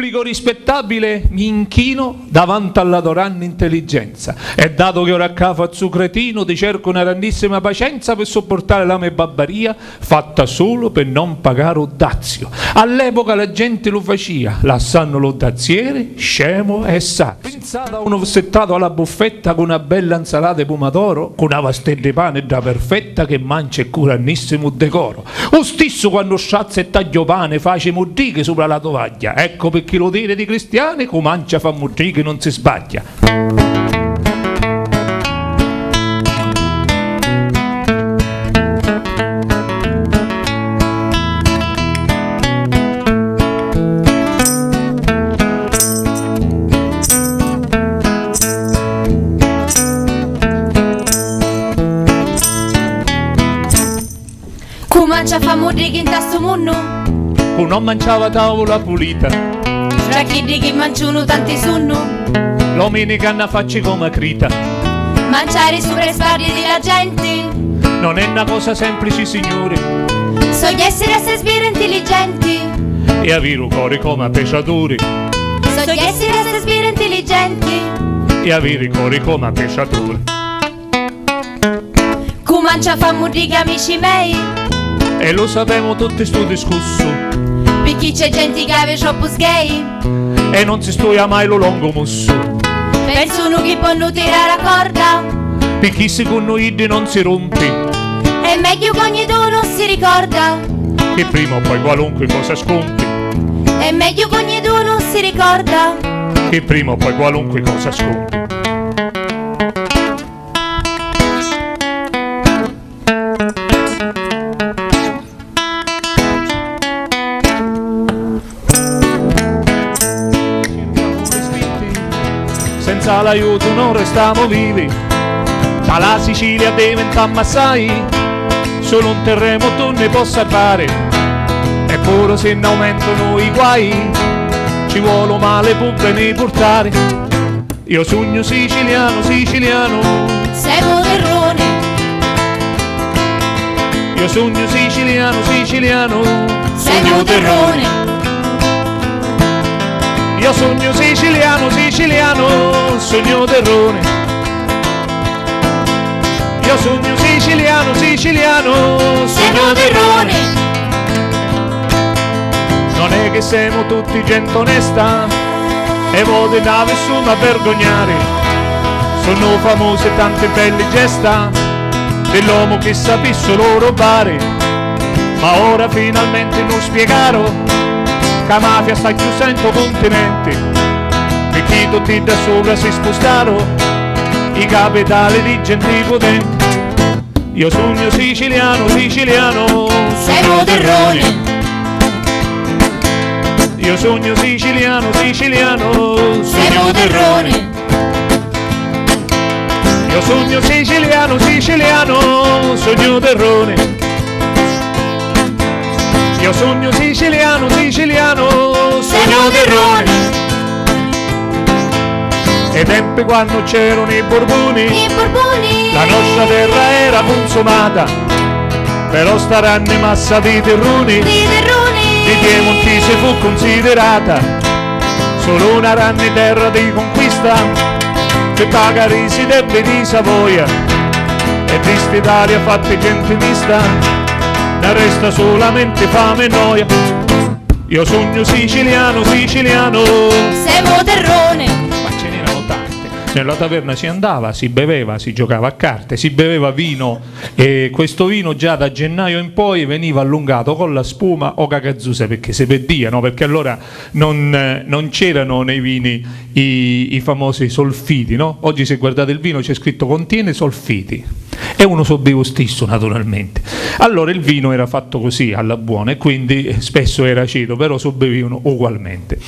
pubblico rispettabile mi inchino davanti alla doranna intelligenza, e dato che ora a ca faccio cretino ti cerco una grandissima pazienza per sopportare la mia babbaria fatta solo per non pagare un dazio. All'epoca la gente lo faceva, lasciando lo daziere scemo e sazio. Pensate a uno settato alla buffetta con una bella insalata di pomodoro, con una vastella di pane da perfetta che mangia e curannissimo decoro. O stesso quando sciazza e taglio pane face mudriche sopra la tovaglia. Ecco perché lo dire di cristiani comincia a fa mudriche non si sbaglia. Comincia a fa mudriche in tasto munno, Non mangiava tavola pulita, tra chi di chi mangiano tanti sonno, l'omenica hanno facci come crita. mangiare sopra le spalle della gente, Non è una cosa semplice, signori, so di essere assai sbire intelligenti, e avere un cuore come pesciatori, so di essere assai sbire intelligenti, e avere il cuore come pesciatori. comincia a fa mudriche amici miei, E lo sappiamo tutti sto discorso, perché c'è gente che aveva troppo sgay, e non si studia mai lo lungo musso, pensano che possono tirare la corda, perché secondo i non si rompe, è meglio che ogni dono non si ricorda, che prima o poi qualunque cosa scompi, è meglio che ogni dono non si ricorda, che prima o poi qualunque cosa scompi. Senza l'aiuto non restiamo vivi, dalla Sicilia diventiamo assai, solo un terremoto ne può salvare, eppure se ne aumentano i guai, ci vuole male per venire portare. Io sogno siciliano, siciliano, sei moderrone, io sogno siciliano, siciliano, sei moderrone, io sogno siciliano, siciliano, sogno terrone. Io sogno siciliano, siciliano, sei sogno terrone. moderrone, Non è che siamo tutti gente onesta e voi da nessuno a vergognare. Sono famose tante belle gesta dell'uomo che sapesse solo rubare. Ma ora finalmente non spiegaro che la mafia sta chiudendo continenti, perché tutti da sopra si spostarono i capitali di gente potenti. Io sogno siciliano, siciliano, sei moderrone, io sogno siciliano, siciliano, sei sogno terrone. moderrone, Io sogno siciliano, siciliano, sogno terrone. Io sogno siciliano, siciliano, sei sogno terrone. moderrone, Ai tempi quando c'erano i Borboni, i Borboni, la nostra terra era consumata, però staranno massa di terroni, i terroni, di Piemontese fu considerata solo una ranne terra di conquista, che paga risi debbe di Savoia, e di st'Italia fatta gente mista, ne resta solamente fame e noia. Io sogno siciliano, siciliano, sei moderrone, ma ce n'erano tante. Nella taverna si andava, si beveva, si giocava a carte, si beveva vino, e questo vino già da gennaio in poi veniva allungato con la spuma o cagazzuse, perché si perdia, no? Perché allora non c'erano nei vini i famosi solfiti, no? Oggi se guardate il vino c'è scritto contiene solfiti, e uno so bevo stesso naturalmente. Allora il vino era fatto così alla buona, e quindi spesso era aceto, però so bevevano ugualmente.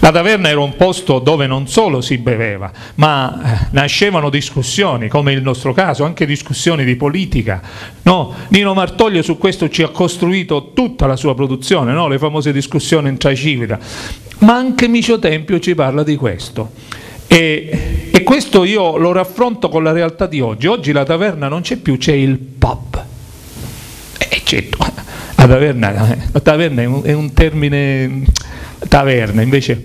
La taverna era un posto dove non solo si beveva, ma nascevano discussioni, come il nostro caso, anche discussioni di politica, no? Nino Martoglio su questo ci ha costruito tutta la sua produzione, no? Le famose discussioni in Tracivita, ma anche Micio Tempio ci parla di questo. E questo io lo raffronto con la realtà di oggi. Oggi la taverna non c'è più, c'è il pub. La taverna è un termine, taverna, invece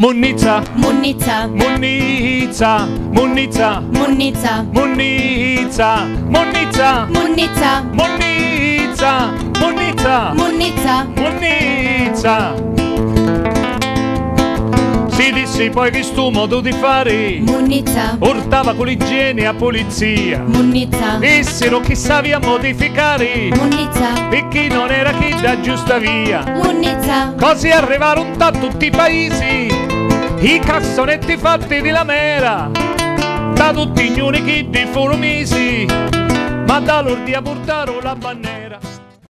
Munnizza, Munnizza, Munnizza, Munnizza, Munnizza, Munnizza, Munnizza, Munnizza, Munnizza, Munnizza, Munnizza, Munnizza. Si disse poi che sto modo di fare Munnizza, urtava con l'igiene a polizia. Munnizza, Dissero che savi a modificare Munnizza, e chi non era chi da giusta via. Munnizza, Così arrivarono da tutti i paesi i cassonetti fatti di lamera, da tutti gli unici di furono misi, ma da loro di portarono la bandiera.